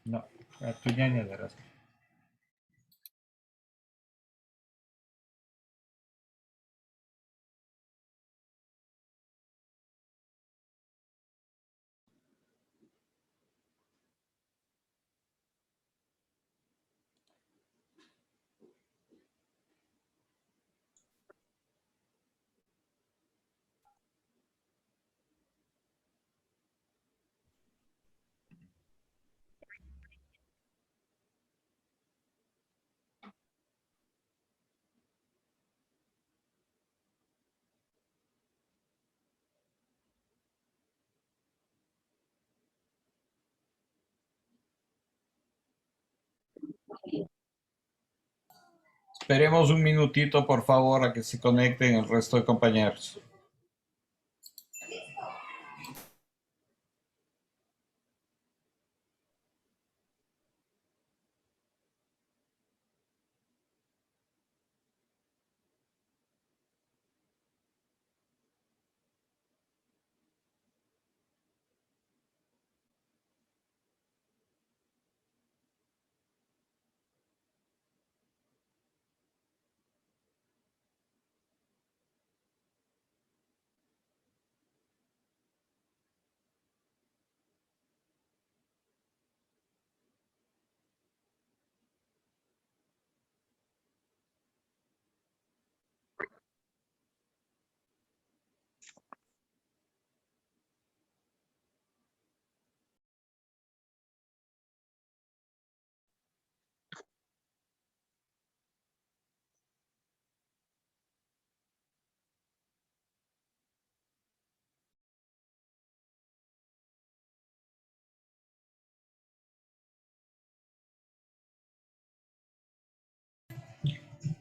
No, a tu ñaña darás. Esperemos un minutito, por favor, a que se conecten el resto de compañeros.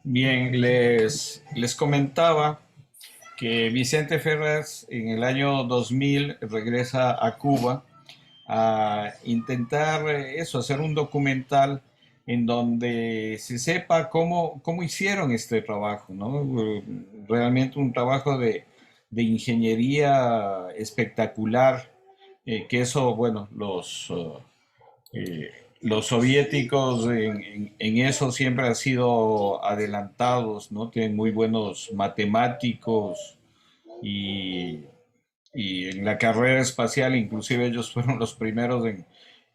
Bien, les comentaba que Vicente Ferraz en el año 2000 regresa a Cuba a intentar eso, hacer un documental en donde se sepa cómo hicieron este trabajo, ¿no? Realmente un trabajo de ingeniería espectacular, que eso, bueno, los soviéticos en eso siempre han sido adelantados, ¿no? Tienen muy buenos matemáticos y, y en la carrera espacial, inclusive ellos fueron los primeros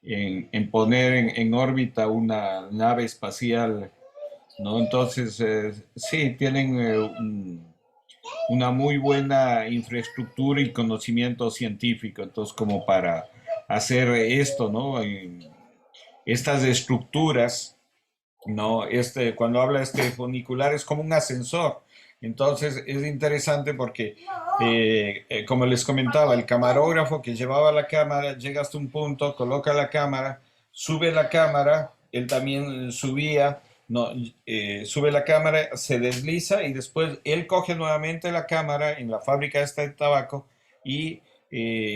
en poner en órbita una nave espacial, ¿no? Entonces, sí, tienen una muy buena infraestructura y conocimiento científico, entonces como para hacer esto, ¿no? Estas estructuras, ¿no? Cuando habla funicular es como un ascensor. Entonces es interesante porque, como les comentaba, el camarógrafo que llevaba la cámara llega hasta un punto, coloca la cámara, sube la cámara, él también subía, no, sube la cámara, se desliza y después él coge nuevamente la cámara en la fábrica esta de tabaco y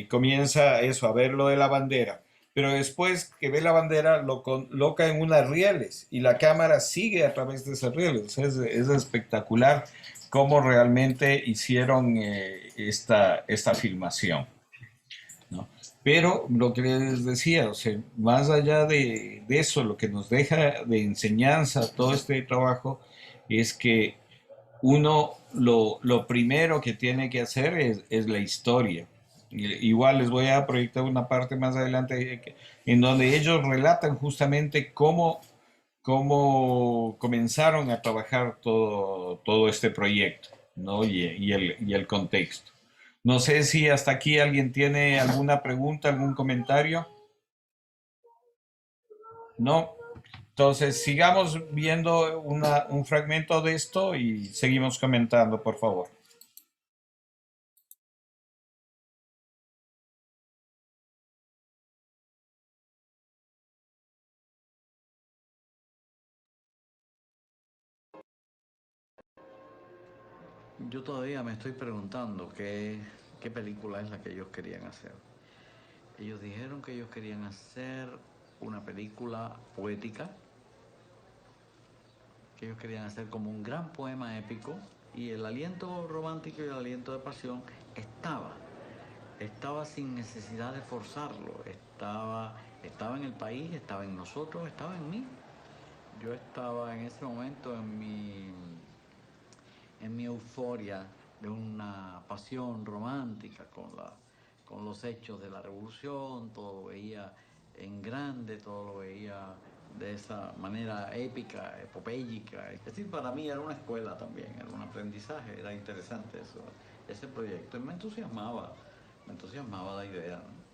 comienza eso, a ver lo de la bandera, pero después que ve la bandera lo coloca en unas rieles y la cámara sigue a través de esas rieles. Es espectacular cómo realmente hicieron esta filmación, ¿no? Pero lo que les decía, o sea, más allá de eso, lo que nos deja de enseñanza todo este trabajo es que uno lo primero que tiene que hacer es la historia. Igual les voy a proyectar una parte más adelante en donde ellos relatan justamente cómo comenzaron a trabajar todo este proyecto, ¿no? Y el contexto. No sé si hasta aquí alguien tiene alguna pregunta, algún comentario. No. Entonces, sigamos viendo un fragmento de esto y seguimos comentando, por favor. Yo todavía me estoy preguntando qué película es la que ellos querían hacer. Ellos dijeron que ellos querían hacer una película poética, que ellos querían hacer como un gran poema épico y el aliento romántico y el aliento de pasión estaba. estaba sin necesidad de forzarlo, estaba en el país, estaba en nosotros, estaba en mí. Yo estaba en ese momento en mi euforia de una pasión romántica con los hechos de la revolución, todo lo veía en grande, todo lo veía de esa manera épica, epopéyica. Es decir, para mí era una escuela también, era un aprendizaje, era interesante eso, ese proyecto. Y me entusiasmaba la idea, ¿no?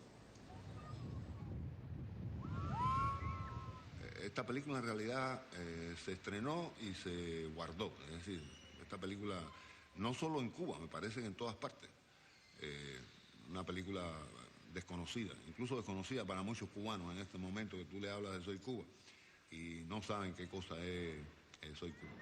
Esta película en realidad se estrenó y se guardó. Es decir, esta película no solo en Cuba, me parece que en todas partes. Una película desconocida, incluso desconocida para muchos cubanos en este momento que tú le hablas de Soy Cuba y no saben qué cosa es Soy Cuba.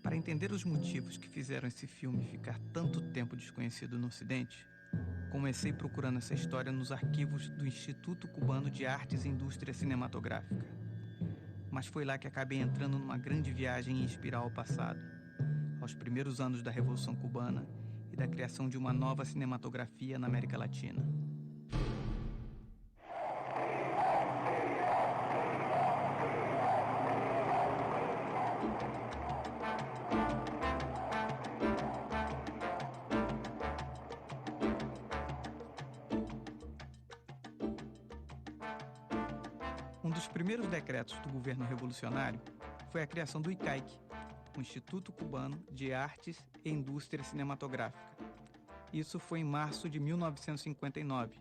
Para entender os motivos que fizeram esse filme ficar tanto tempo desconhecido no Ocidente, comecei procurando essa história nos arquivos do Instituto Cubano de Artes e Indústria Cinematográfica. Mas foi lá que acabei entrando numa grande viagem em espiral ao passado, aos primeiros anos da Revolução Cubana e da criação de uma nova cinematografia na América Latina. Um dos primeiros decretos do governo revolucionário foi a criação do ICAIC, o Instituto Cubano de Artes e Indústria Cinematográfica. Isso foi em março de 1959,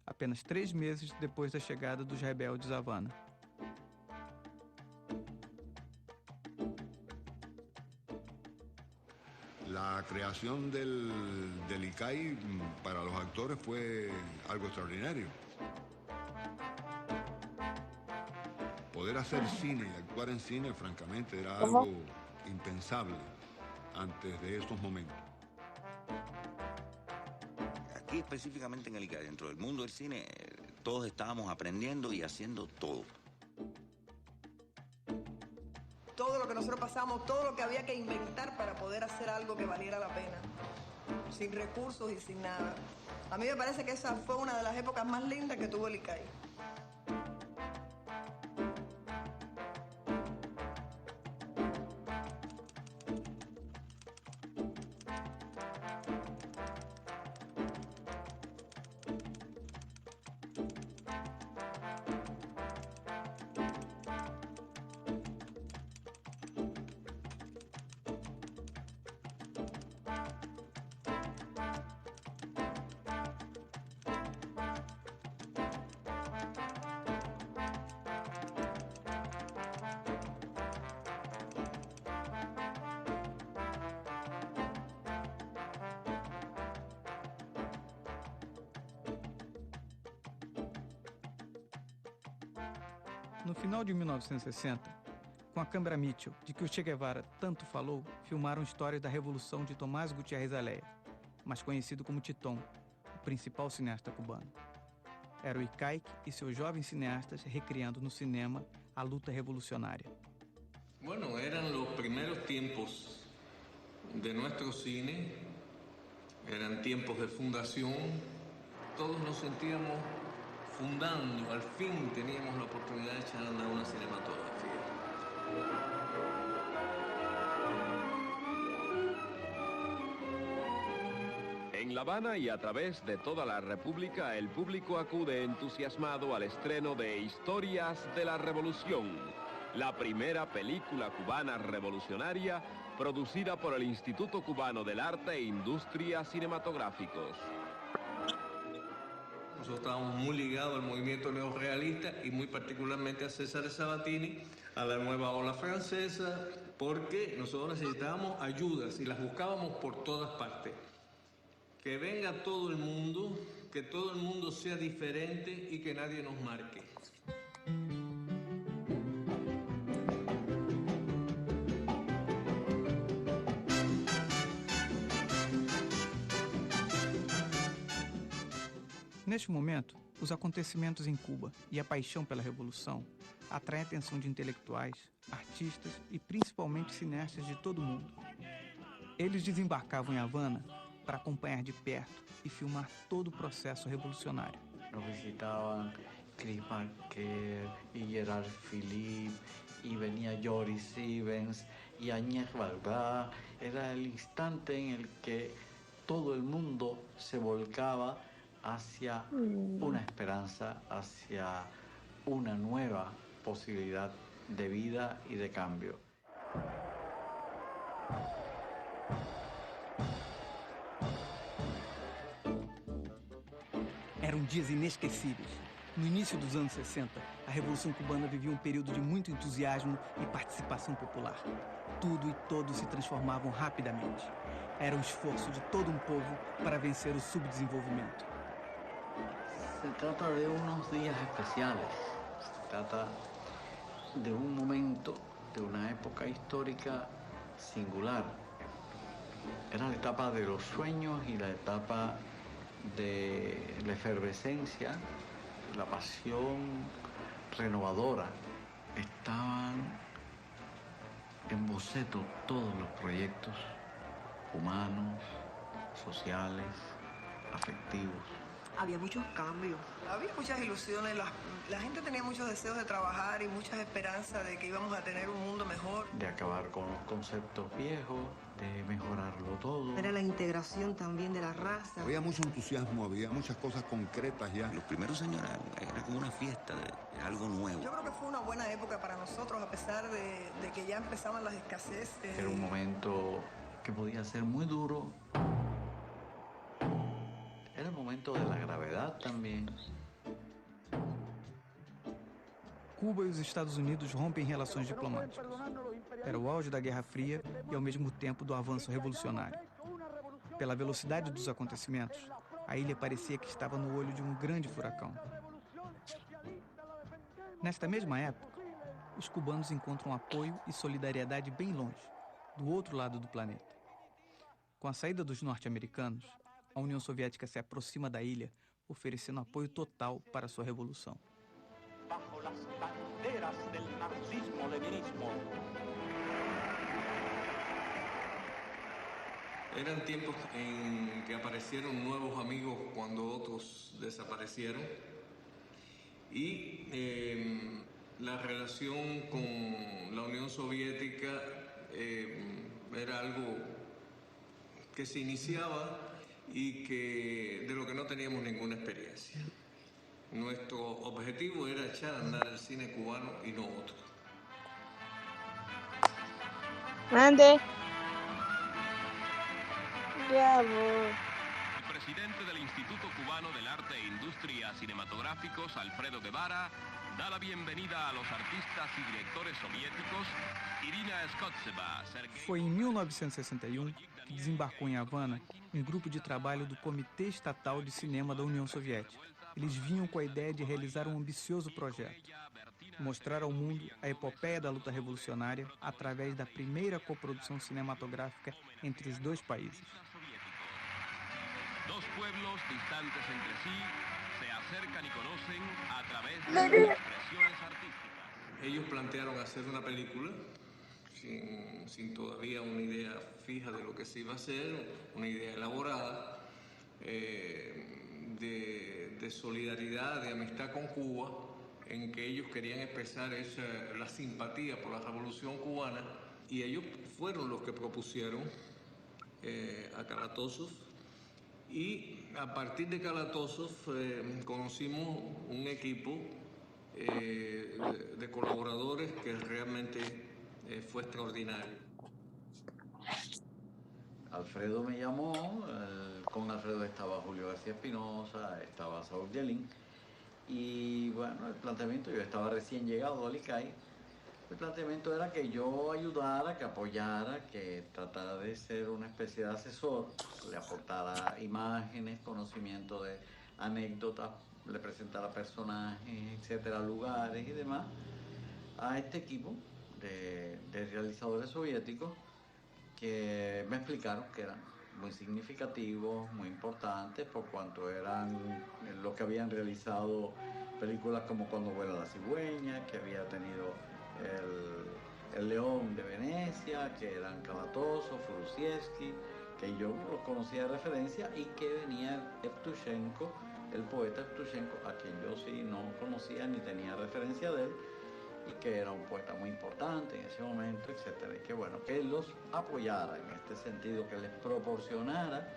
apenas 3 meses depois da chegada dos rebeldes à Havana. La creación del ICAI para los actores fue algo extraordinario. Poder hacer cine y actuar en cine, francamente, era algo impensable antes de estos momentos. Aquí específicamente en el ICAI, dentro del mundo del cine, todos estábamos aprendiendo y haciendo todo. Todo lo que nosotros pasamos, todo lo que había que inventar para poder hacer algo que valiera la pena, sin recursos y sin nada. A mí me parece que esa fue una de las épocas más lindas que tuvo el ICAI. No final de 1960, com a câmera Mitchell, de que o Che Guevara tanto falou, filmaram histórias da Revolução de Tomás Gutiérrez Aleya, mais conhecido como Titón, o principal cineasta cubano. Era o ICAIC e seus jovens cineastas recriando no cinema a luta revolucionária. Bueno, eran los primeros tiempos de nuestro cine, eran tiempos de fundación, todos nos sentíamos fundando, al fin teníamos la oportunidad de echar a andar una cinematografía. En La Habana y a través de toda la República, el público acude entusiasmado al estreno de Historias de la Revolución, la primera película cubana revolucionaria producida por el Instituto Cubano del Arte e Industria Cinematográficos. Nosotros estábamos muy ligados al movimiento neorrealista y muy particularmente a César Sabatini, a la nueva ola francesa, porque nosotros necesitábamos ayudas y las buscábamos por todas partes. Que venga todo el mundo, que todo el mundo sea diferente y que nadie nos marque. Neste momento, os acontecimentos em Cuba e a paixão pela Revolução atraem a atenção de intelectuais, artistas e principalmente cineastas de todo o mundo. Eles desembarcavam em Havana para acompanhar de perto e filmar todo o processo revolucionário. Nos visitaban Chris Marker y Gerard Philippe, y venía Joris Stevens y Agnès Varda. Era el instante en el que todo el mundo se volcaba hacia una esperanza, hacia una nueva posibilidad de vida y de cambio. Eram dias inesquecíveis. No início dos anos 60, a Revolução Cubana vivia um período de muito entusiasmo e participação popular. Tudo e todos se transformavam rapidamente. Era um esforço de todo um povo para vencer o subdesenvolvimento. Se trata de unos días especiales, se trata de un momento, de una época histórica singular. Era la etapa de los sueños y la etapa de la efervescencia, la pasión renovadora. Estaban en boceto todos los proyectos humanos, sociales, afectivos. Había muchos cambios. Había muchas ilusiones, la gente tenía muchos deseos de trabajar y muchas esperanzas de que íbamos a tener un mundo mejor. De acabar con los conceptos viejos, de mejorarlo todo. Era la integración también de la raza. Había mucho entusiasmo, había muchas cosas concretas ya. Los primeros años era como una fiesta de algo nuevo. Yo creo que fue una buena época para nosotros, a pesar de que ya empezaban las escaseces. Era un momento que podía ser muy duro. Era el momento de la gravedad también. Cuba e os Estados Unidos rompem relações diplomáticas. Era o auge da Guerra Fria e, ao mesmo tempo, do avanço revolucionário. Pela velocidade dos acontecimentos, a ilha parecia que estava no olho de um grande furacão. Nesta mesma época, os cubanos encontram apoio e solidariedade bem longe, do outro lado do planeta. Com a saída dos norte-americanos, a União Soviética se aproxima da ilha, oferecendo apoio total para sua revolução. Bajo las banderas del marxismo-leninismo. Eran tiempos en que aparecieron nuevos amigos cuando otros desaparecieron y la relación con la Unión Soviética era algo que se iniciaba y de lo que no teníamos ninguna experiencia. Nuestro objetivo era echar a andar el cine cubano y no otro. Mande. Ya voy. El presidente del Instituto Cubano del Arte e Industrias Cinematográficos, Alfredo Guevara, da la bienvenida a los artistas y directores soviéticos Irina Skotseva, Sergei... Foi em 1961 que desembarcou em Havana um grupo de trabalho do Comitê Estatal de Cinema da União Soviética. Eles vinham com a ideia de realizar um ambicioso projeto, mostrar ao mundo a epopeia da luta revolucionária através da primeira coprodução cinematográfica entre os dois países. Dos pueblos distantes entre sí se acercan y conocen a través de expresiones artísticas. Ellos plantearon hacer una película sin todavía una idea fija de lo que se iba a hacer, una idea elaborada, de solidaridad, de amistad con Cuba, en que ellos querían expresar la simpatía por la revolución cubana, y ellos fueron los que propusieron a Kalatozov, y a partir de Kalatozov conocimos un equipo de colaboradores que realmente fue extraordinario. Alfredo me llamó, con Alfredo estaba Julio García Espinosa, estaba Saúl Yelin, y bueno, el planteamiento, yo estaba recién llegado a Alicay, el planteamiento era que yo ayudara, que apoyara, que tratara de ser una especie de asesor, le aportara imágenes, conocimiento de anécdotas, le presentara personajes, etcétera, lugares y demás, a este equipo de realizadores soviéticos que me explicaron que eran muy significativos, muy importantes, por cuanto eran los que habían realizado películas como Cuando vuela la cigüeña, que había tenido el León de Venecia, que eran Kalatozov, Furusievsky, que yo los conocía de referencia, y que venía Evtushenko, el poeta Evtushenko, a quien yo sí no conocía ni tenía referencia de él, y que era un poeta muy importante en ese momento, etcétera, y que bueno, que él los apoyara en este sentido, que les proporcionara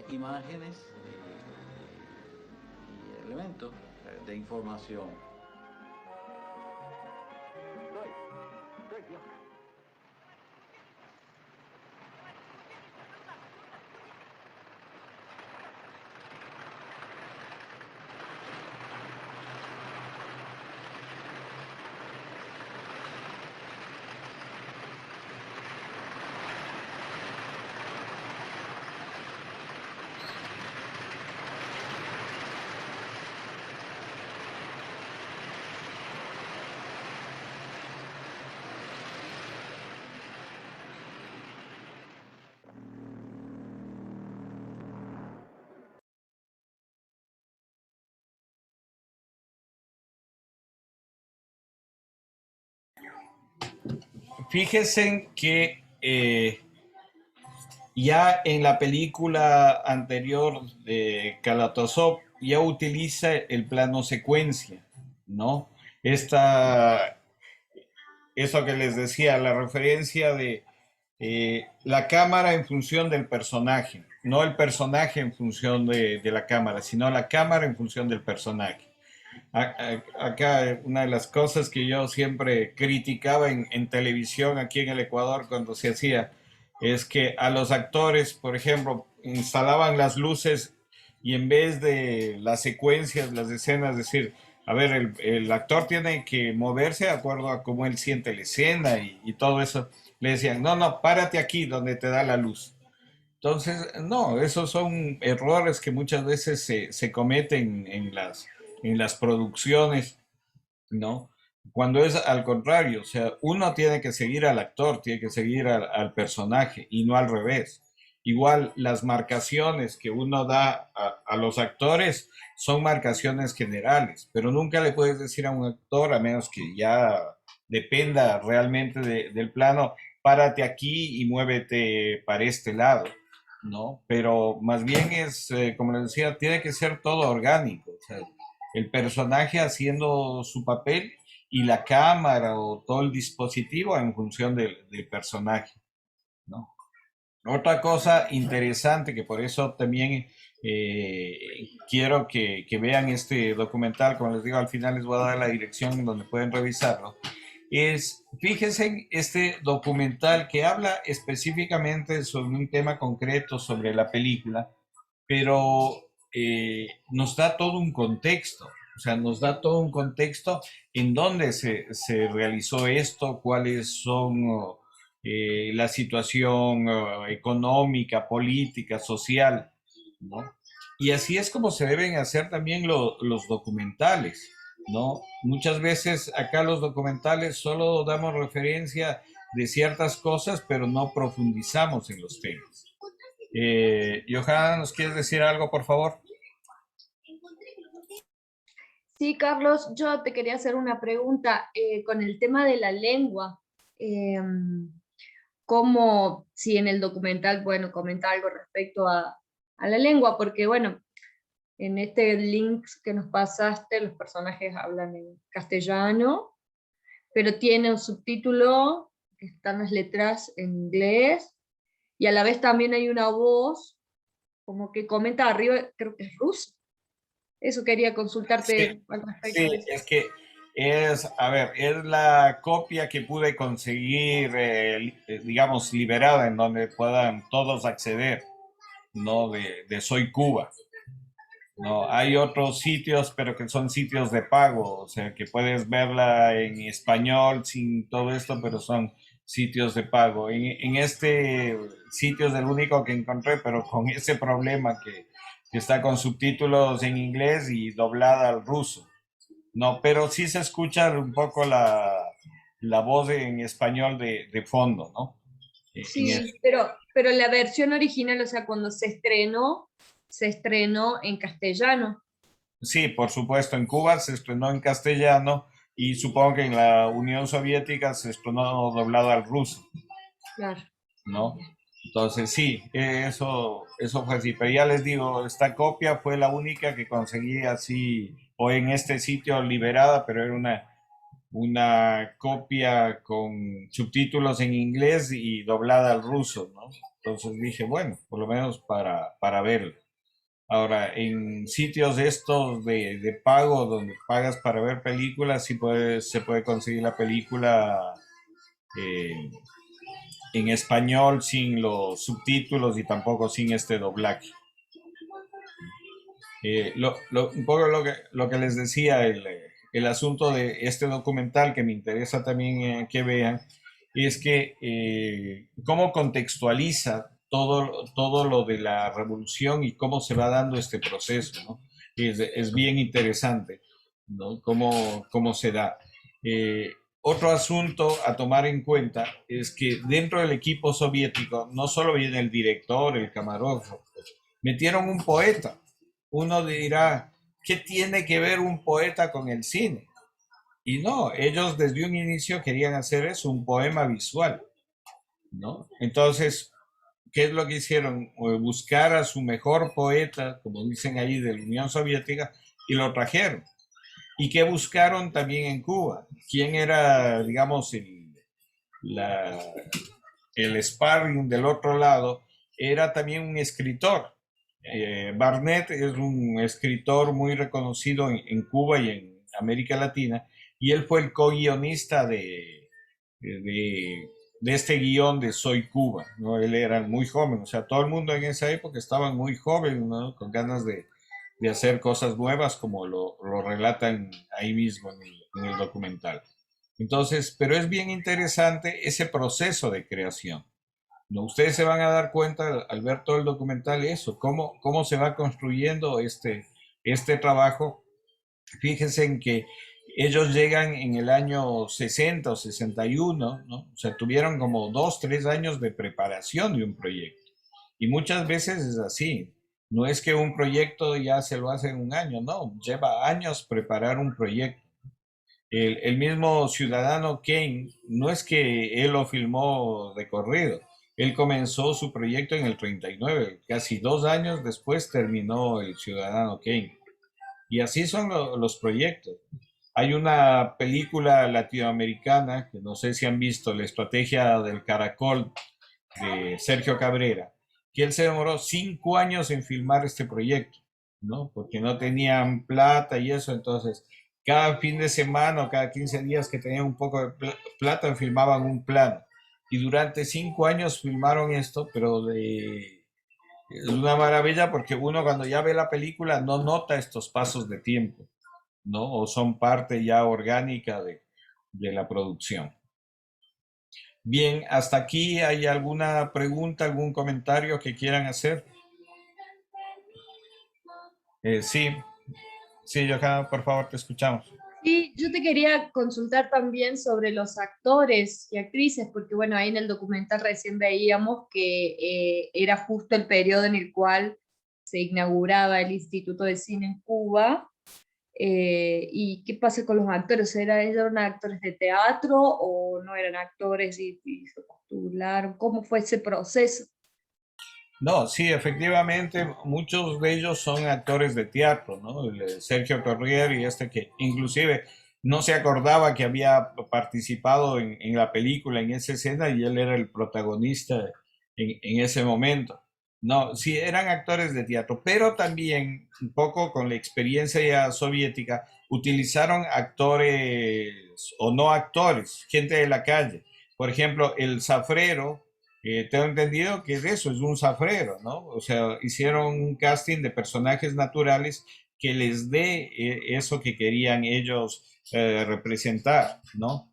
imágenes y elementos de información. Fíjense que ya en la película anterior de Kalatozov ya utiliza el plano secuencia, ¿no? Eso que les decía, la referencia de la cámara en función del personaje, no el personaje en función de la cámara, sino la cámara en función del personaje. Acá una de las cosas que yo siempre criticaba en televisión aquí en el Ecuador cuando se hacía es que a los actores, por ejemplo, instalaban las luces y en vez de las secuencias, las escenas, es decir, a ver, el actor tiene que moverse de acuerdo a cómo él siente la escena y todo eso, le decían, no, no, párate aquí donde te da la luz. Entonces, no, esos son errores que muchas veces se cometen en las producciones, ¿no? Cuando es al contrario, o sea, uno tiene que seguir al actor, tiene que seguir al personaje y no al revés. Igual las marcaciones que uno da a los actores son marcaciones generales, pero nunca le puedes decir a un actor, a menos que ya dependa realmente del plano, párate aquí y muévete para este lado, ¿no? Pero más bien es, como les decía, tiene que ser todo orgánico, o sea, el personaje haciendo su papel y la cámara o todo el dispositivo en función del personaje, ¿no? Otra cosa interesante que por eso también quiero que vean este documental, como les digo, al final les voy a dar la dirección donde pueden revisarlo, es, fíjense en este documental que habla específicamente sobre un tema concreto sobre la película, pero nos da todo un contexto, o sea, nos da todo un contexto en dónde se realizó esto, cuáles son la situación económica, política, social, ¿no? Y así es como se deben hacer también los documentales, ¿no? Muchas veces acá los documentales solo damos referencia de ciertas cosas, pero no profundizamos en los temas. Johanna, ¿nos quieres decir algo, por favor? Sí, Carlos, yo te quería hacer una pregunta con el tema de la lengua. ¿Cómo, si en el documental, bueno, comenta algo respecto a la lengua? Porque, bueno, en este link que nos pasaste, los personajes hablan en castellano, pero tiene un subtítulo, que están las letras en inglés, y a la vez también hay una voz, como que comenta arriba, creo que es ruso. Eso quería consultarte Sí, al respecto sí, de eso. es que A ver, es la copia que pude conseguir, digamos, liberada, en donde puedan todos acceder, ¿no? De Soy Cuba. No, hay otros sitios, pero que son sitios de pago, o sea, que puedes verla en español sin todo esto, pero son sitios de pago. En este sitio es el único que encontré, pero con ese problema que está con subtítulos en inglés y doblada al ruso. No, pero sí se escucha un poco la voz en español de fondo, ¿no? Sí, pero la versión original, o sea, cuando se estrenó en castellano. Sí, por supuesto, en Cuba se estrenó en castellano y supongo que en la Unión Soviética se estrenó doblado al ruso, Claro. ¿no? Entonces sí, eso fue así. Pero ya les digo, esta copia fue la única que conseguí así, o en este sitio liberada, pero era una copia con subtítulos en inglés y doblada al ruso, ¿no? Entonces dije, bueno, por lo menos para verlo. Ahora, en sitios estos de pago, donde pagas para ver películas, sí se puede conseguir la película eh, en español sin los subtítulos y tampoco sin este doblaje. Un poco lo que les decía, el asunto de este documental que me interesa también que vean, es que cómo contextualiza todo lo de la revolución y cómo se va dando este proceso, ¿no? Es bien interesante, ¿no? Cómo se da. Otro asunto a tomar en cuenta es que dentro del equipo soviético no solo viene el director, el camarógrafo, metieron un poeta. Uno dirá, ¿qué tiene que ver un poeta con el cine? Y no, ellos desde un inicio querían hacer eso, un poema visual, ¿no? Entonces, ¿qué es lo que hicieron? Buscar a su mejor poeta, como dicen ahí, de la Unión Soviética, y lo trajeron. ¿Y qué buscaron también en Cuba? ¿Quién era, digamos, el sparring del otro lado? Era también un escritor. Barnett es un escritor muy reconocido en Cuba y en América Latina, y él fue el co-guionista de este guión de Soy Cuba, ¿no? Él era muy joven, o sea, todo el mundo en esa época estaba muy joven, ¿no? Con ganas de hacer cosas nuevas, como lo relatan ahí mismo en el documental. Entonces, pero es bien interesante ese proceso de creación. ¿No? Ustedes se van a dar cuenta al ver todo el documental eso, cómo se va construyendo este trabajo. Fíjense en que ellos llegan en el año 60 o 61, ¿no? O sea, tuvieron como 2, 3 años de preparación de un proyecto. Y muchas veces es así. No es que un proyecto ya se lo hace en un año, no, lleva años preparar un proyecto. El mismo Ciudadano Kane, no es que él lo filmó de corrido, él comenzó su proyecto en el 39, casi 2 años después terminó el Ciudadano Kane. Y así son los proyectos. Hay una película latinoamericana, que no sé si han visto, La Estrategia del Caracol, de Sergio Cabrera, que él se demoró 5 años en filmar este proyecto, ¿no? Porque no tenían plata y eso, entonces cada fin de semana o cada 15 días que tenían un poco de plata filmaban un plano. Y durante 5 años filmaron esto, pero es una maravilla porque uno cuando ya ve la película no nota estos pasos de tiempo, ¿no? O son parte ya orgánica de la producción. Bien, hasta aquí, ¿hay alguna pregunta, algún comentario que quieran hacer? Sí, Johanna, por favor, te escuchamos. Sí, yo te quería consultar también sobre los actores y actrices, porque bueno, ahí en el documental recién veíamos que era justo el periodo en el cual se inauguraba el Instituto de Cine en Cuba. ¿Y qué pasa con los actores? ¿Eran actores de teatro o no eran actores y se postularon? ¿Cómo fue ese proceso? No, sí, efectivamente, muchos de ellos son actores de teatro, ¿no? Sergio Corrier y que inclusive no se acordaba que había participado en la película, en esa escena, y él era el protagonista en ese momento, No, sí, eran actores de teatro, pero también, un poco con la experiencia ya soviética, utilizaron actores o no actores, gente de la calle. Por ejemplo, el zafrero, tengo entendido que es eso, es un zafrero, ¿no? O sea, hicieron un casting de personajes naturales que les dé eso que querían ellos representar, ¿no?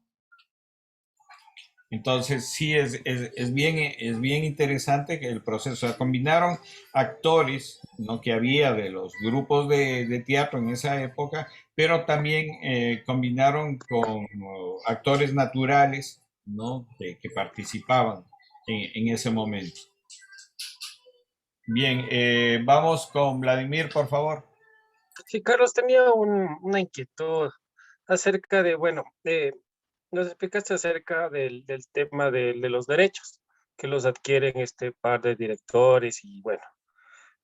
Entonces, sí, es bien interesante que el proceso, o sea, combinaron actores, ¿no? Que había de los grupos de teatro en esa época, pero también combinaron con actores naturales, ¿no? Que participaban en ese momento. Bien, vamos con Vladimir, por favor. Sí, Carlos, tenía una inquietud acerca de, bueno, nos explicaste acerca del tema de los derechos que los adquieren este par de directores y, bueno,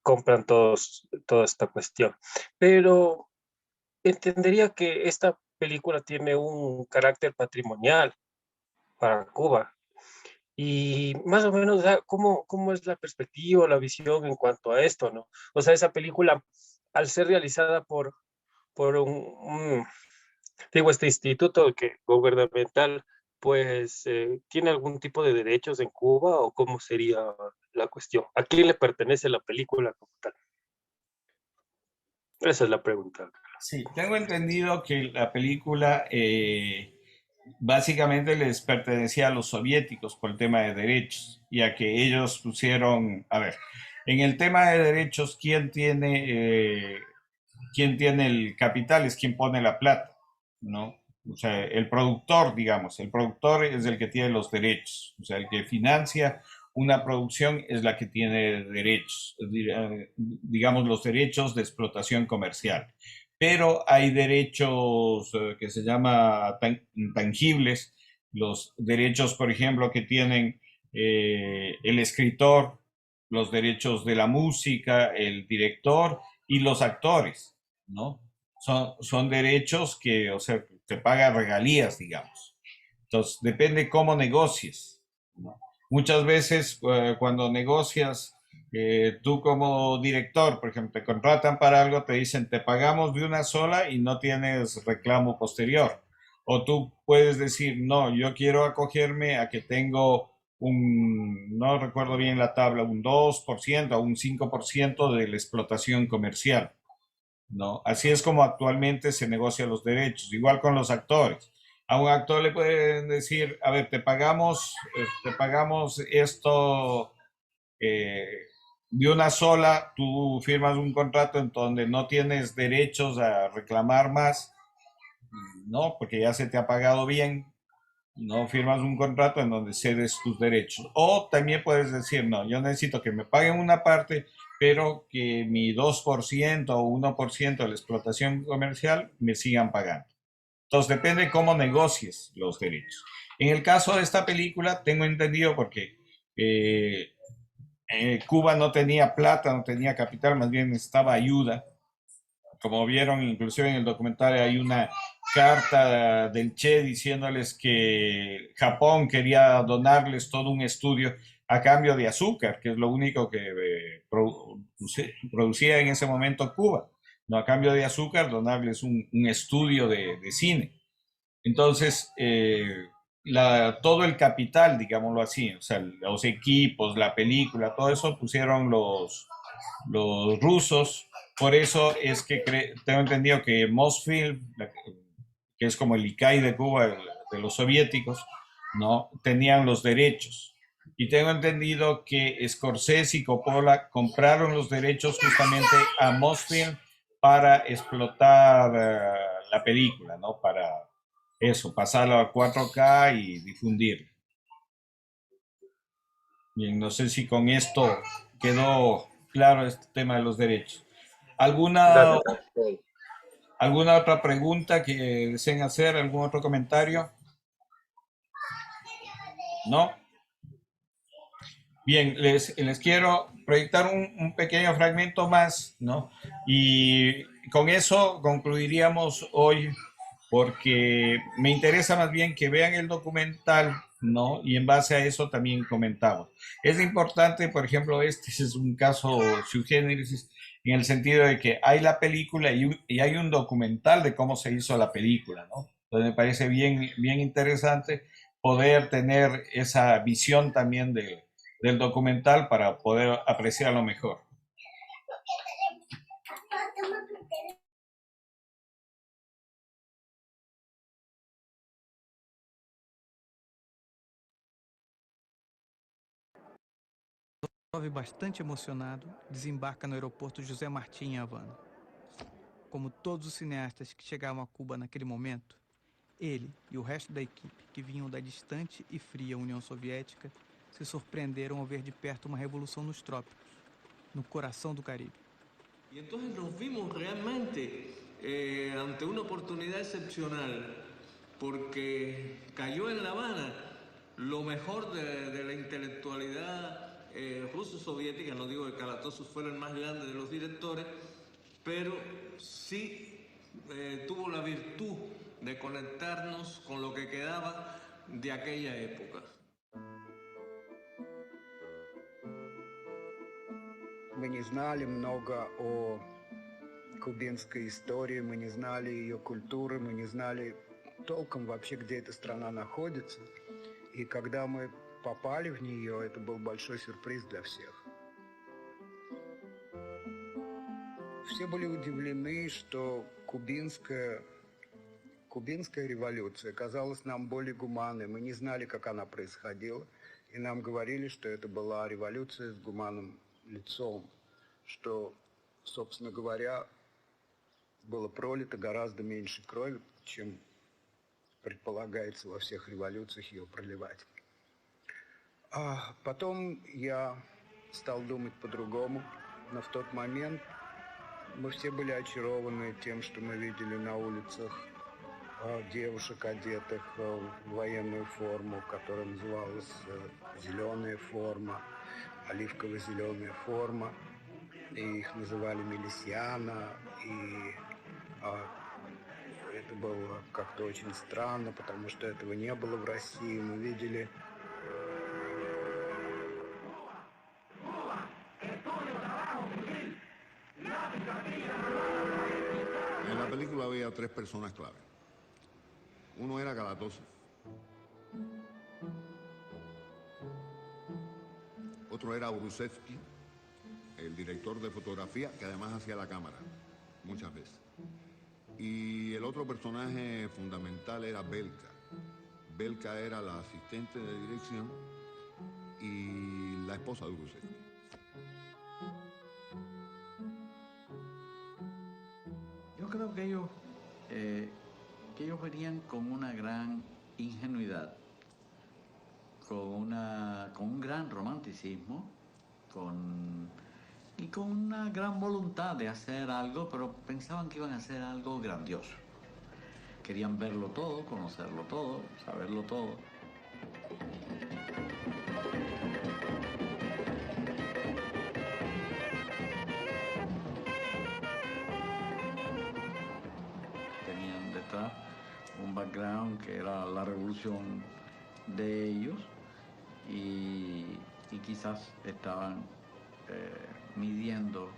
compran toda esta cuestión. Pero entendería que esta película tiene un carácter patrimonial para Cuba. Y más o menos, ¿cómo es la perspectiva, la visión en cuanto a esto, ¿no? O sea, esa película, al ser realizada por digo, este instituto gubernamental, pues, ¿tiene algún tipo de derechos en Cuba o cómo sería la cuestión? ¿A quién le pertenece la película como tal? Esa es la pregunta. Sí, tengo entendido que la película básicamente les pertenecía a los soviéticos por el tema de derechos, ya que ellos pusieron, a ver, en el tema de derechos, quién tiene el capital? Es quien pone la plata, ¿no? O sea, el productor, digamos, el productor es el que tiene los derechos, o sea, el que financia una producción es la que tiene derechos, digamos, los derechos de explotación comercial. Pero hay derechos que se llama intangibles, los derechos, por ejemplo, que tienen el escritor, los derechos de la música, el director y los actores, ¿no? Son derechos que, o sea, te paga regalías, digamos. Entonces, depende cómo negocies, ¿no? Muchas veces cuando negocias, tú como director, por ejemplo, te contratan para algo, te dicen, te pagamos de una sola y no tienes reclamo posterior. O tú puedes decir, no, yo quiero acogerme a que tengo no recuerdo bien la tabla, un 2% o un 5% de la explotación comercial, ¿no? Así es como actualmente se negocian los derechos, igual con los actores. A un actor le pueden decir, a ver, te pagamos esto eh, de una sola, tú firmas un contrato en donde no tienes derechos a reclamar más, ¿no? Porque ya se te ha pagado bien, no firmas un contrato en donde cedes tus derechos. O también puedes decir, no, yo necesito que me paguen una parte, pero que mi 2% o 1% de la explotación comercial me sigan pagando. Entonces depende cómo negocies los derechos. En el caso de esta película, tengo entendido porque Cuba no tenía plata, no tenía capital, más bien necesitaba ayuda. Como vieron, inclusive en el documental hay una carta del Che diciéndoles que Japón quería donarles todo un estudio a cambio de azúcar, que es lo único que producía en ese momento Cuba. No, a cambio de azúcar, donarles un estudio de cine. Entonces, todo el capital, digámoslo así, o sea, los equipos, la película, todo eso pusieron los rusos. Por eso es que tengo entendido que Mosfilm, que es como el ICAI de Cuba, de los soviéticos, ¿no? Tenían los derechos. Y tengo entendido que Scorsese y Coppola compraron los derechos justamente a Mosfilm para explotar la película, ¿no? Para eso, pasarlo a 4K y difundirlo. Bien, no sé si con esto quedó claro este tema de los derechos. ¿Alguna otra pregunta que deseen hacer? ¿Algún otro comentario? ¿No? Bien, les quiero proyectar un pequeño fragmento más, ¿no? Y con eso concluiríamos hoy, porque me interesa más bien que vean el documental ¿no? Y en base a eso también comentaba. Es importante, por ejemplo, este es un caso sui generis, en el sentido de que hay la película y hay un documental de cómo se hizo la película, ¿no? Entonces me parece bien, bien interesante poder tener esa visión también del documental para poder apreciarlo mejor. Bastante emocionado, desembarca no aeroporto José Martí em Havana. Como todos os cineastas que chegavam a Cuba naquele momento, ele e o resto da equipe, que vinham da distante e fria União Soviética, se surpreenderam ao ver de perto uma revolução nos trópicos, no coração do Caribe. Y entonces nos vimos realmente ante una oportunidad excepcional, porque cayó en La Habana lo mejor de la intelectualidad ruso-soviética. No digo que Kalatozov fuera el más grande de los directores, pero sí tuvo la virtud de conectarnos con lo que quedaba de aquella época. Мы не знали много о кубинской истории, мы не знали ее культуры, мы не знали толком вообще, где эта страна находится. И когда мы попали в нее, это был большой сюрприз для всех. Все были удивлены, что кубинская революция казалась нам более гуманной. Мы не знали, как она происходила, и нам говорили, что это была революция с гуманным лицом, что, собственно говоря, было пролито гораздо меньше крови, чем предполагается во всех революциях ее проливать. А потом я стал думать по-другому, но в тот момент мы все были очарованы тем, что мы видели на улицах девушек, одетых в военную форму, которая называлась «зеленая форма», оливково-зеленая форма, и их называли милисиана, и это было как-то очень странно, потому что этого не было в России. Мы видели En la película había tres personas clave. Uno era Kalatozov. Otro era Brusevsky, el director de fotografía, que además hacía la cámara, muchas veces. Y el otro personaje fundamental era Belka. Belka era la asistente de dirección y la esposa de Brusevsky. Yo creo que ellos venían con una gran ingenuidad, con un gran romanticismo, y con una gran voluntad de hacer algo, pero pensaban que iban a hacer algo grandioso. Querían verlo todo, conocerlo todo, saberlo todo. Tenían detrás un background que era la revolución de ellos y quizás estaban midiendo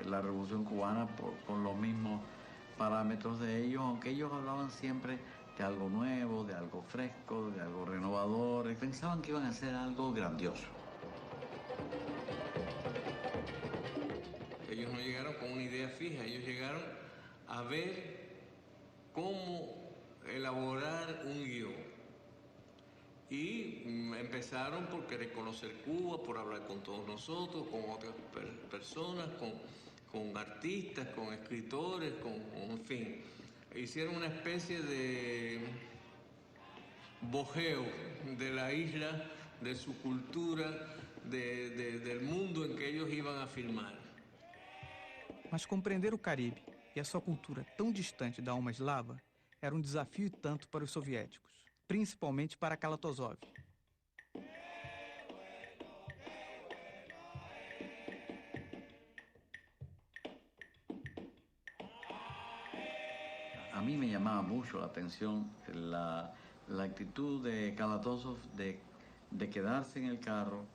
la revolución cubana por los mismos parámetros de ellos, aunque ellos hablaban siempre de algo nuevo, de algo fresco, de algo renovador, y pensaban que iban a hacer algo grandioso. Ellos no llegaron con una idea fija, ellos llegaron a ver cómo elaborar un guión. Y empezaron por querer conocer Cuba, por hablar con todos nosotros, con otras personas, con artistas, con escritores, en fin. Hicieron una especie de bojeo de la isla, de su cultura, del mundo en que ellos iban a filmar. Mas compreender o Caribe e a sua cultura tão distante da alma eslava era um desafio e tanto para os soviéticos, principalmente para Kalatozov. A mí me llamaba mucho la atención la actitud de Kalatozov de quedarse en el carro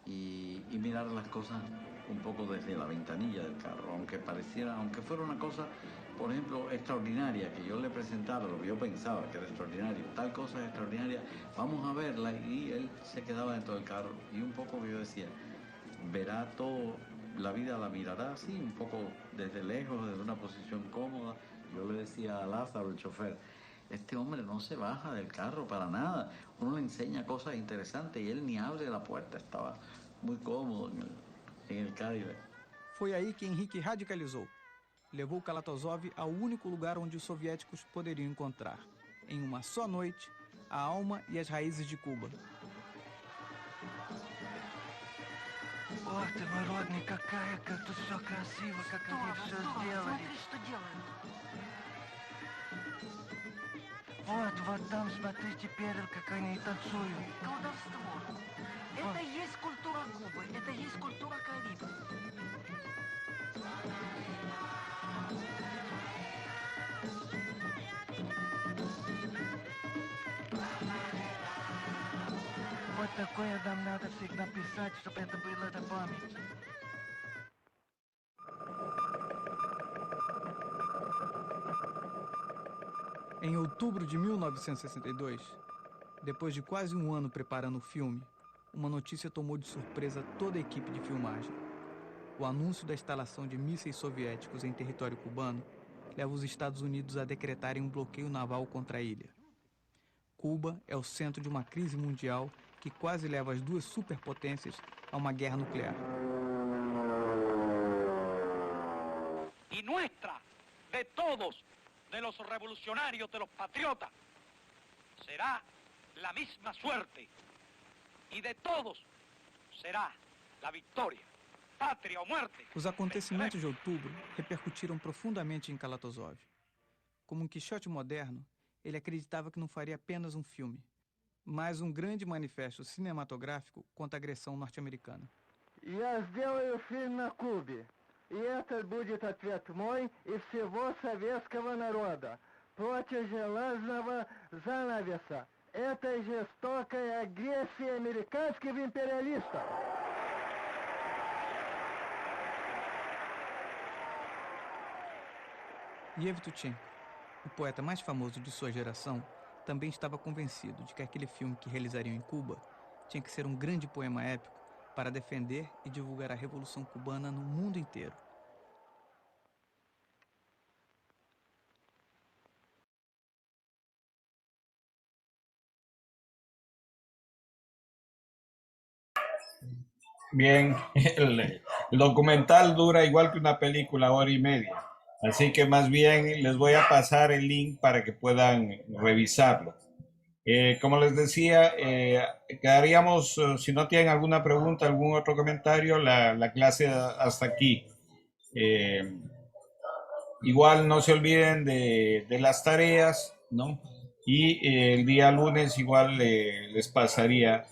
y mirar las cosas un poco desde la ventanilla del carro, aunque fuera una cosa, por ejemplo, extraordinaria, que yo le presentara, lo que yo pensaba que era extraordinario, tal cosa es extraordinaria, vamos a verla, y él se quedaba dentro del carro, y un poco yo decía, verá todo, la vida la mirará así, un poco desde lejos, desde una posición cómoda. Yo le decía a Lázaro, el chofer, este hombre no se baja del carro para nada, uno le enseña cosas interesantes y él ni abre la puerta, estaba muy cómodo en el Cadillac. Foi aí que Henrique radicalizou. Levou Kalatozov ao único lugar onde os soviéticos poderiam encontrar, em uma só noite, a alma e as raízes de Cuba. Ох ты, мой родный, какая тут все красиво, как они все сделали. Смотри, что делают. Вот там, смотрите, Перл, как они танцуют. Колдовство. Это есть культура Кубы, это есть культура Карибов. Вот такое нам надо всегда писать, чтобы это было на память. Em outubro de 1962, depois de quase um ano preparando o filme, uma notícia tomou de surpresa toda a equipe de filmagem. O anúncio da instalação de mísseis soviéticos em território cubano leva os Estados Unidos a decretarem um bloqueio naval contra a ilha. Cuba é o centro de uma crise mundial que quase leva as duas superpotências a uma guerra nuclear. Y nuestra, de todos, de los revolucionarios, de los patriotas, será la misma suerte. Y de todos será la victoria, pátria ou morte. Os acontecimentos de outubro repercutiram profundamente em Kalatozov. Como um Quixote moderno, ele acreditava que não faria apenas um filme, mas um grande manifesto cinematográfico contra a agressão norte-americana. Я сделаю фильм на Кубе. И это будет ответ мой и всего советского народа против железного занавеса, этой жестокой агрессии американских империалистов. Yevtuchenko, o poeta mais famoso de sua geração, também estava convencido de que aquele filme que realizariam em Cuba tinha que ser um grande poema épico para defender e divulgar a Revolução Cubana no mundo inteiro. Bien, el documental dura igual que una película, 1 hora y media. Así que más bien les voy a pasar el link para que puedan revisarlo. Como les decía, quedaríamos, si no tienen alguna pregunta, algún otro comentario, la clase hasta aquí. Igual no se olviden de las tareas, ¿no? Y el día lunes igual les pasaría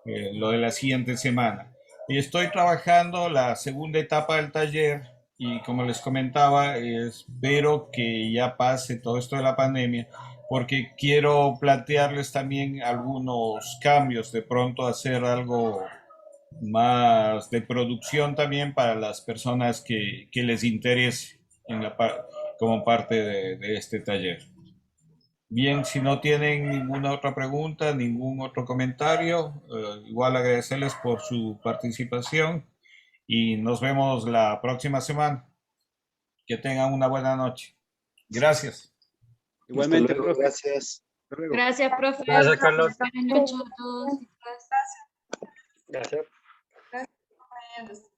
lo de la siguiente semana. Y estoy trabajando la segunda etapa del taller y como les comentaba, espero que ya pase todo esto de la pandemia porque quiero plantearles también algunos cambios, de pronto hacer algo más de producción también para las personas que les interese como parte de este taller. Bien, si no tienen ninguna otra pregunta, ningún otro comentario, igual agradecerles por su participación y nos vemos la próxima semana. Que tengan una buena noche. Gracias. Igualmente, profe. Gracias. Gracias, profe. Gracias, Carlos. Buenas noches a todos. Gracias. Gracias, compañeros.